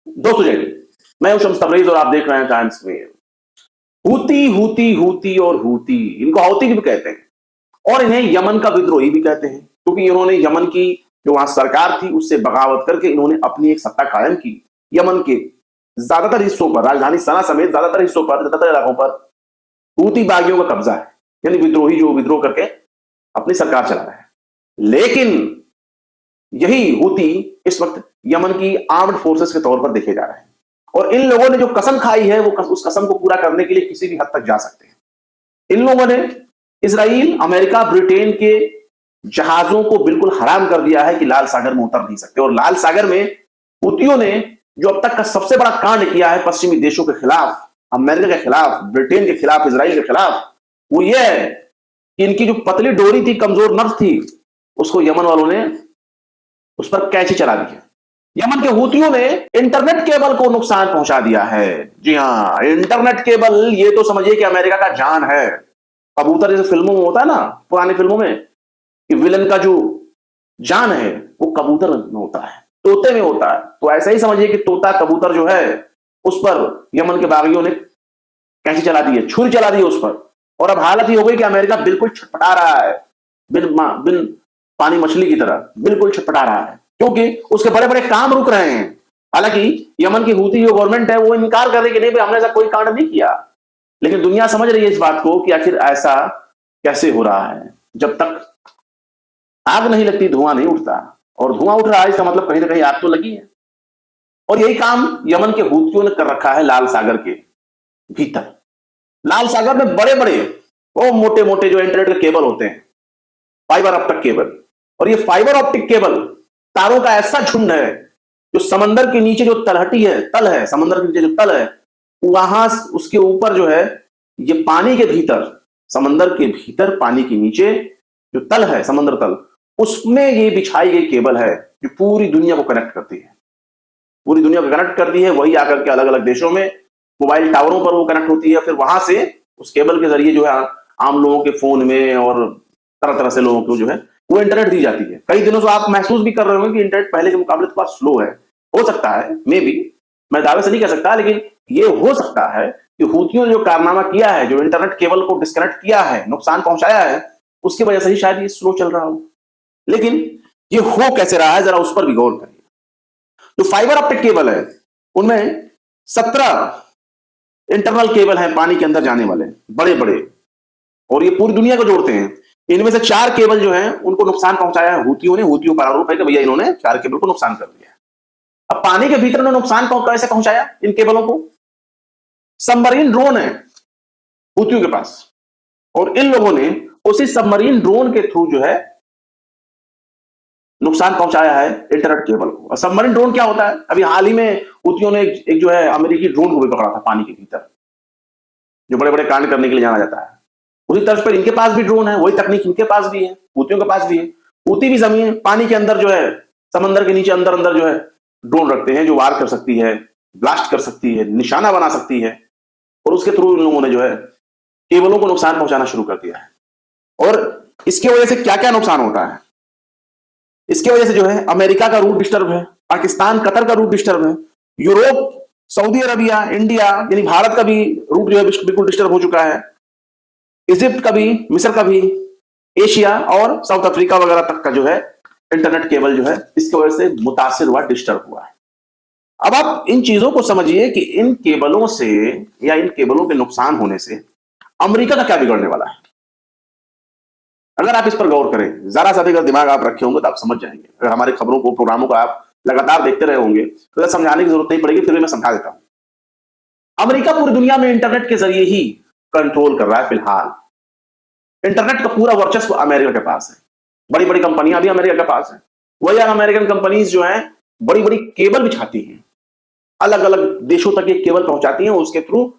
दोस्तों जय हिंद। मैं हूं शम्स तबरेज और आप देख रहे हैं टाइम्स में। हूती हूती हूती और हूती, इनको हौती भी कहते हैं और इन्हें यमन का विद्रोही भी कहते हैं, क्योंकि इन्होंने यमन की जो वहां सरकार थी उससे बगावत करके इन्होंने अपनी एक सत्ता कायम की। यमन के ज्यादातर हिस्सों पर, राजधानी सना समेत ज्यादातर हिस्सों पर, ज्यादातर इलाकों पर हूती बागियों का कब्जा है, यानी विद्रोही जो विद्रोह करके अपनी सरकार चला रहे हैं। लेकिन यही हूती इस वक्त यमन की आर्म्ड फोर्सेस के तौर पर देखे जा रहे हैं और इन लोगों ने जो कसम खाई है वो उस कसम को पूरा करने के लिए किसी भी हद तक जा सकते हैं। इन लोगों ने इसराइल, अमेरिका, ब्रिटेन के जहाजों को बिल्कुल हराम कर दिया है कि लाल सागर में उतर नहीं सकते। और लाल सागर में हूतियों ने जो अब तक का सबसे बड़ा कांड किया है पश्चिमी देशों के खिलाफ, अमेरिका के खिलाफ, ब्रिटेन के खिलाफ, इसराइल के खिलाफ, वो ये है कि इनकी जो पतली डोरी थी, कमजोर नर्व थी, उसको यमन वालों ने उस पर कैची चला दी है। यमन के हूतियों ने इंटरनेट केबल को नुकसान पहुंचा दिया है। जी हां, इंटरनेट केबल, ये तो समझिए कि अमेरिका का जान है। कबूतर जैसे फिल्मों में होता है ना, पुरानी फिल्मों में, कि विलन का जो जान है वो कबूतर में होता है, तोते में होता है। तो ऐसा ही समझिए कि तोता कबूतर जो है उस पर यमन के बागियों ने कैची चला दी है, छुरी चला दी है उस पर। और अब हालत ये हो गई कि अमेरिका बिल्कुल छटपटा रहा है, बिन बिन पानी मछली की तरह बिल्कुल छटपटा रहा है, क्योंकि उसके बड़े बड़े काम रुक रहे हैं। हालांकि यमन की हूती जो गवर्नमेंट है वो इनकार कर रही कि नहीं भाई, हमने ऐसा कोई कांड नहीं किया। लेकिन दुनिया समझ रही है इस बात को कि आखिर ऐसा कैसे हो रहा है। जब तक आग नहीं लगती धुआं नहीं उठता, और धुआं उठ रहा है इसका मतलब कहीं ना कहीं आग तो लगी है। और यही काम यमन के हूतियों ने कर रखा है लाल सागर के भीतर। लाल सागर में बड़े बड़े वो मोटे मोटे जो इंटरनेट के केबल होते हैं, फाइबर ऑप्टिक केबल, और ये फाइबर ऑप्टिक केबल तारों का ऐसा झुंड है जो समंदर के नीचे जो तलहटी है, तल है, समंदर के नीचे जो तल है, वहां उसके ऊपर जो है, ये पानी के भीतर, समंदर के भीतर पानी के नीचे जो तल है, समंदर तल, उसमें ये बिछाई गई केबल है जो पूरी दुनिया को कनेक्ट करती है। पूरी दुनिया को कनेक्ट करती है, वही आकर के अलग अलग देशों में मोबाइल टावरों पर वो कनेक्ट होती है। फिर वहां से उस केबल के जरिए जो है आम लोगों के फोन में और तरह तरह से लोगों को जो है वो इंटरनेट दी जाती है। कई दिनों से आप महसूस भी कर रहे होंगे कि इंटरनेट पहले के मुकाबले थोड़ा स्लो है। हो सकता है, मे बी, मैं दावे से नहीं कह सकता, लेकिन ये हो सकता है कि हूतियों ने जो कारनामा किया है, जो इंटरनेट केबल को डिस्कनेक्ट किया है, नुकसान पहुंचाया है, उसकी वजह से ही शायद ये स्लो चल रहा हो। लेकिन ये हो कैसे रहा है, जरा उस पर भी गौर करिए। जो फाइबर ऑप्टिक केबल है उनमें 17 इंटरनल केबल हैं पानी के अंदर जाने वाले, बड़े बड़े, और ये पूरी दुनिया को जोड़ते हैं। इनमें से 4 केबल जो हैं उनको नुकसान पहुंचाया है हूतियों ने। हूतियों पर आरोप है कि भैया इन्होंने 4 केबल को नुकसान कर दिया। अब पानी के भीतर उन्होंने नुकसान कैसे पहुंचाया इन केबलों को? सबमरीन ड्रोन है हूतियों के पास, और इन लोगों ने उसी सबमरीन ड्रोन के थ्रू जो है नुकसान पहुंचाया है इंटरनेट केबल को। और सबमरीन ड्रोन क्या होता है? अभी हाल ही में हूतियों ने एक जो है अमेरिकी ड्रोन को भी पकड़ा था पानी के भीतर, जो बड़े बड़े कांड करने के लिए जाना जाता है। उसी तर्ज पर इनके पास भी ड्रोन है, वही तकनीक इनके पास भी है, हूतियों के पास भी है। हूती भी जमीन पानी के अंदर जो है, समंदर के नीचे अंदर अंदर जो है ड्रोन रखते हैं, जो वार कर सकती है, ब्लास्ट कर सकती है, निशाना बना सकती है। और उसके थ्रू इन लोगों ने जो है केबलों को नुकसान पहुंचाना शुरू कर दिया है। और इसकी वजह से क्या क्या नुकसान होता है? इसकी वजह से जो है अमेरिका का रूट डिस्टर्ब है, पाकिस्तान, कतर का रूट डिस्टर्ब है, यूरोप, सऊदी अरबिया, इंडिया यानी भारत का भी रूट जो है बिल्कुल डिस्टर्ब हो चुका है, इजिप्ट का भी, मिस्र का भी, एशिया और साउथ अफ्रीका वगैरह तक का जो है इंटरनेट केबल जो है इसकी वजह से मुतासिर हुआ, डिस्टर्ब हुआ है। अब आप इन चीजों को समझिए कि इन केबलों से या इन केबलों के नुकसान होने से अमेरिका का क्या बिगड़ने वाला है। अगर आप इस पर गौर करें, जरा सा भी अगर दिमाग आप रखे होंगे तो आप समझ जाएंगे। अगर हमारे खबरों को, प्रोग्रामों को आप लगातार देखते रहे होंगे तो समझाने की जरूरत नहीं पड़ेगी, फिर भी मैं समझा देता हूं। अमेरिका पूरी दुनिया में इंटरनेट के जरिए ही कंट्रोल कर रहा है फिलहाल। इंटरनेट का पूरा वर्चस्व अमेरिका के पास है। बड़ी बड़ी कंपनियां भी अमेरिका के पास है। वही अमेरिकन कंपनीज जो है बड़ी बड़ी केबल बिछाती हैं, अलग अलग देशों तक ये केबल पहुंचाती हैं, उसके थ्रू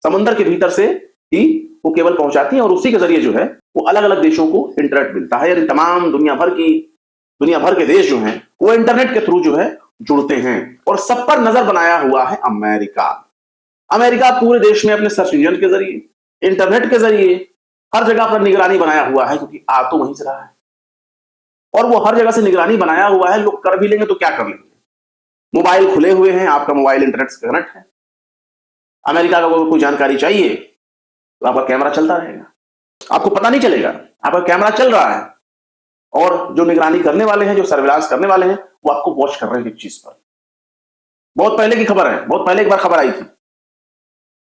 समंदर के भीतर से ही वो केबल पहुंचाती हैं, और उसी के जरिए जो है वो अलग अलग देशों को इंटरनेट मिलता है। यानी तमाम दुनिया भर के देश जो हैं वो इंटरनेट के थ्रू जो है जुड़ते हैं, और सब पर नजर बनाया हुआ है अमेरिका। अमेरिका पूरे देश में अपने सर्च इंजन के जरिए, इंटरनेट के जरिए हर जगह पर निगरानी बनाया हुआ है, क्योंकि आ तो वहीं से रहा है। और वो हर जगह से निगरानी बनाया हुआ है। लोग कर भी लेंगे तो क्या कर लेंगे, मोबाइल खुले हुए हैं, आपका मोबाइल इंटरनेट से कनेक्ट है। अमेरिका का कोई जानकारी चाहिए तो आपका कैमरा चलता रहेगा, आपको पता नहीं चलेगा, आपका कैमरा चल रहा है और जो निगरानी करने वाले हैं, जो सर्विलांस करने वाले हैं, वो आपको वॉच कर रहे हैं एक चीज पर। बहुत पहले की खबर है, बहुत पहले एक बार खबर आई थी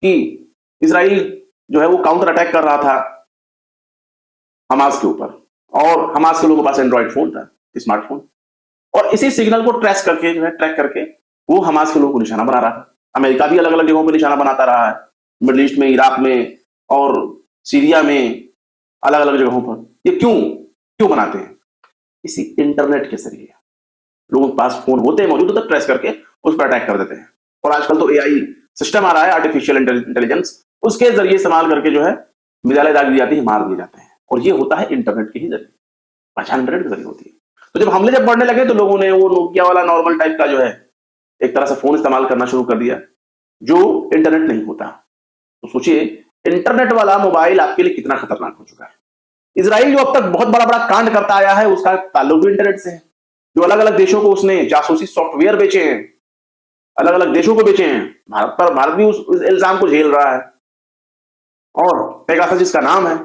कि इजराइल जो है वो काउंटर अटैक कर रहा था हमास के ऊपर, और हमास के लोगों के पास एंड्रॉइड फोन था, स्मार्टफोन, और इसी सिग्नल को ट्रेस करके जो है ट्रैक करके वो हमास के लोगों को निशाना बना रहा था। अमेरिका भी अलग अलग जगहों पर निशाना बनाता रहा है, मिडल ईस्ट में, इराक में और सीरिया में, अलग अलग जगहों पर। ये क्यों क्यों बनाते हैं? इसी इंटरनेट के जरिए लोगों के पास फोन होते हैं, मौजूद होते, ट्रेस करके उस पर अटैक कर देते हैं। और आजकल तो एआई सिस्टम आ रहा है, आर्टिफिशियल इंटेलिजेंस, उसके जरिए इस्तेमाल करके जो है मिसाइलें दाग दी जाती है, मार दिए जाते हैं। और ये होता है इंटरनेट के ही जरिए, पहचान इंटरनेट के जरिए होती है। तो जब हमले बढ़ने लगे तो लोगों ने वो नोकिया वाला नॉर्मल टाइप का जो है एक तरह से फोन इस्तेमाल करना शुरू कर दिया, जो इंटरनेट नहीं होता। तो सोचिए इंटरनेट वाला मोबाइल आपके लिए कितना खतरनाक हो चुका है। इजराइल जो अब तक बहुत बड़ा बड़ा कांड करता आया है, उसका ताल्लुक भी इंटरनेट से है। जो अलग अलग देशों को उसने जासूसी सॉफ्टवेयर बेचे हैं, अलग अलग देशों को बेचे हैं, भारत भी उस इल्जाम को झेल रहा है, और पेगासस जिसका नाम है।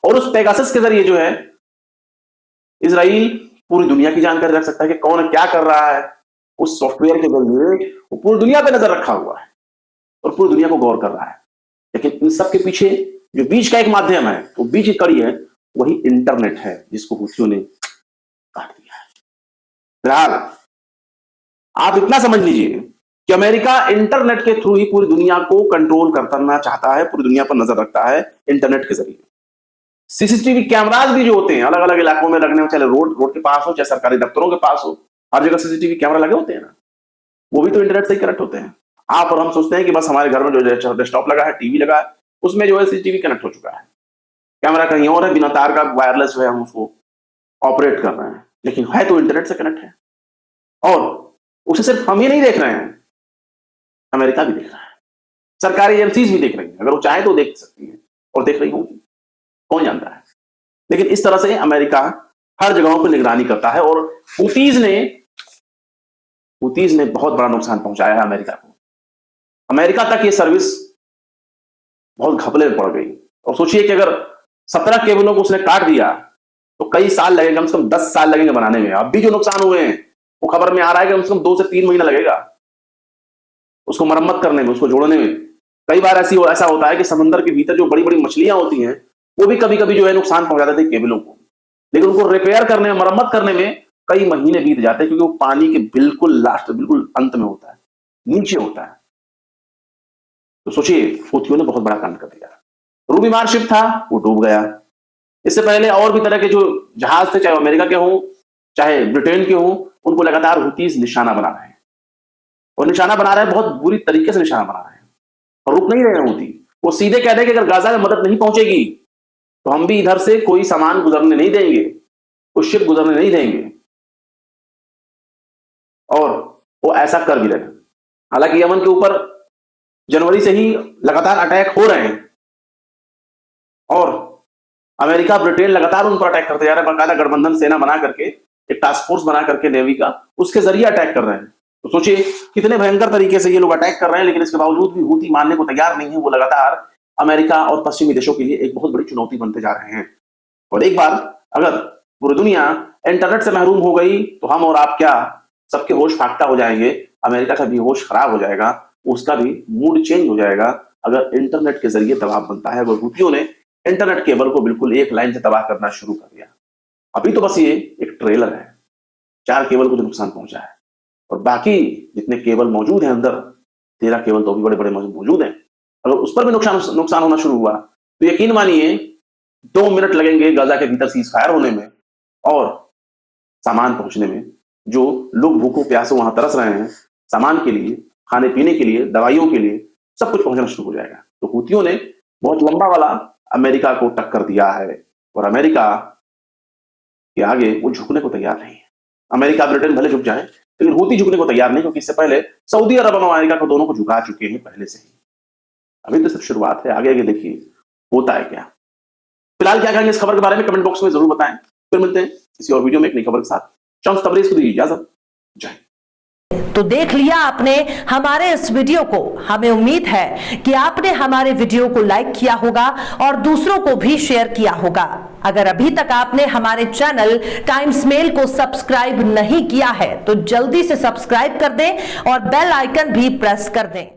और उस पेगासस के जरिए जो है इजराइल पूरी दुनिया की जानकारी रख सकता है कि कौन क्या कर रहा है। उस सॉफ्टवेयर के जरिए वो पूरी दुनिया पे नजर रखा हुआ है और पूरी दुनिया को गौर कर रहा है। लेकिन इन सब के पीछे जो बीच का एक माध्यम है, वो बीच की कड़ी है, वही इंटरनेट है, जिसको हुथियों ने काट दिया है। फिलहाल आप इतना समझ लीजिए कि अमेरिका इंटरनेट के थ्रू ही पूरी दुनिया को कंट्रोल करना चाहता है, पूरी दुनिया पर नजर रखता है इंटरनेट के जरिए। सीसीटीवी कैमराज भी जो होते हैं अलग अलग इलाकों में लगने, चाहे रोड के पास हो, चाहे सरकारी दफ्तरों के पास हो, हर जगह सीसीटीवी कैमरा लगे होते हैं ना, वो भी तो इंटरनेट से ही कनेक्ट होते हैं। आप और हम सोचते हैं कि बस हमारे घर में जो डेस्कटॉप लगा है, टीवी लगा है, उसमें जो है सीसीटीवी कनेक्ट हो चुका है, कैमरा कहीं और है, बिना तार का वायरलेस जो है हम उसको ऑपरेट कर रहे हैं, लेकिन है तो इंटरनेट से कनेक्ट है। और उसे सिर्फ हम ही नहीं देख रहे हैं, अमेरिका भी देख रहा है, सरकारी एजेंसीज भी देख रही है। अगर वो चाहे तो देख सकती है और देख रही होगी, कौन जानता है। लेकिन इस तरह से अमेरिका हर जगहों पर निगरानी करता है, और हुतीज ने बहुत बड़ा नुकसान पहुंचाया है अमेरिका को। अमेरिका तक ये सर्विस बहुत घपले में पड़ गई। और सोचिए कि अगर 17 केबलों को उसने काट दिया तो कई साल लगेंगे, कम से कम 10 साल लगेंगे बनाने में। अब भी जो नुकसान हुए हैं वो खबर में आ रहा है कि कम से कम 2 से 3 महीना लगेगा उसको मरम्मत करने में, उसको जोड़ने में। कई बार ऐसा होता है कि समंदर के भीतर जो बड़ी बड़ी मछलियां होती हैं वो भी कभी कभी जो है नुकसान पहुंचा देते हैं केबलों को, लेकिन उनको रिपेयर करने में, मरम्मत करने में कई महीने बीत जाते हैं, क्योंकि वो पानी के बिल्कुल लास्ट, बिल्कुल अंत में होता है, नीचे होता है। तो सोचिए हुथियों ने बहुत बड़ा कांड कर दिया। रूबी मार्शिप था, वो डूब गया। इससे पहले और भी तरह के जो जहाज थे, चाहे अमेरिका के हों चाहे ब्रिटेन के हों, उनको लगातार हुतीज निशाना बना रहे हैं, और निशाना बना रहे हैं, बहुत बुरी तरीके से निशाना बना रहे हैं, और रुक नहीं रहे हैं हुती। वो सीधे कह रहे हैं कि अगर गाजा में मदद नहीं पहुंचेगी तो हम भी इधर से कोई सामान गुजरने नहीं देंगे, कोई शिप गुजरने नहीं देंगे। और वो ऐसा कर भी रहे हैं। हालांकि यमन के ऊपर जनवरी से ही लगातार अटैक हो रहे हैं, और अमेरिका ब्रिटेन लगातार उन पर अटैक करते जा रहे हैं, बाकायदा गठबंधन सेना बना करके, एक टास्क फोर्स बना करके नेवी का, उसके जरिए अटैक कर रहे हैं। तो सोचिए कितने भयंकर तरीके से ये लोग अटैक कर रहे हैं, लेकिन इसके बावजूद भी हुती मानने को तैयार नहीं है। वो लगातार अमेरिका और पश्चिमी देशों के लिए एक बहुत बड़ी चुनौती बनते जा रहे हैं। और एक बार अगर पूरी दुनिया इंटरनेट से महरूम हो गई तो हम और आप क्या, सबके होश फाख्ता हो जाएंगे, अमेरिका का भी होश खराब हो जाएगा, उसका भी मूड चेंज हो जाएगा, अगर इंटरनेट के जरिए दबाव बनता है। अगर हुतियों ने इंटरनेट केबल को बिल्कुल एक लाइन से तबाह करना शुरू कर दिया। अभी तो बस ये एक ट्रेलर है, 4 केबल को जो नुकसान पहुंचा है, और बाकी जितने केबल मौजूद हैं अंदर, 13 केबल तो भी बड़े बड़े मौजूद हैं। अगर उस पर भी नुकसान होना शुरू हुआ तो यकीन मानिए 2 मिनट लगेंगे गाजा के भीतर सीज फायर होने में और सामान पहुंचने में। जो लोग भूखों प्यासों वहां तरस रहे हैं सामान के लिए, खाने पीने के लिए, दवाइयों के लिए, सब कुछ पहुंचना शुरू हो जाएगा। तो हुतियों ने बहुत लंबा वाला अमेरिका को टक्कर दिया है, और अमेरिका के आगे वो झुकने को तैयार नहीं है। अमेरिका ब्रिटेन भले झुक जाए, लेकिन हुती झुकने को तैयार नहीं, क्योंकि इससे पहले सऊदी अरब और अमेरिका को दोनों को झुका चुके हैं पहले से ही। अभी तो सिर्फ शुरुआत है, आगे आगे देखिए होता है क्या। फिलहाल क्या कहेंगे इस खबर के बारे में कमेंट बॉक्स में जरूर बताएं। फिर मिलते हैं किसी और वीडियो में एक नई खबर के साथ। शम्स तबरेज को दीजिए इजाजत। जय हिंद। तो देख लिया आपने हमारे इस वीडियो को। हमें उम्मीद है कि आपने हमारे वीडियो को लाइक किया होगा और दूसरों को भी शेयर किया होगा। अगर अभी तक आपने हमारे चैनल टाइम्स मेल को सब्सक्राइब नहीं किया है तो जल्दी से सब्सक्राइब कर दें और बेल आइकन भी प्रेस कर दें।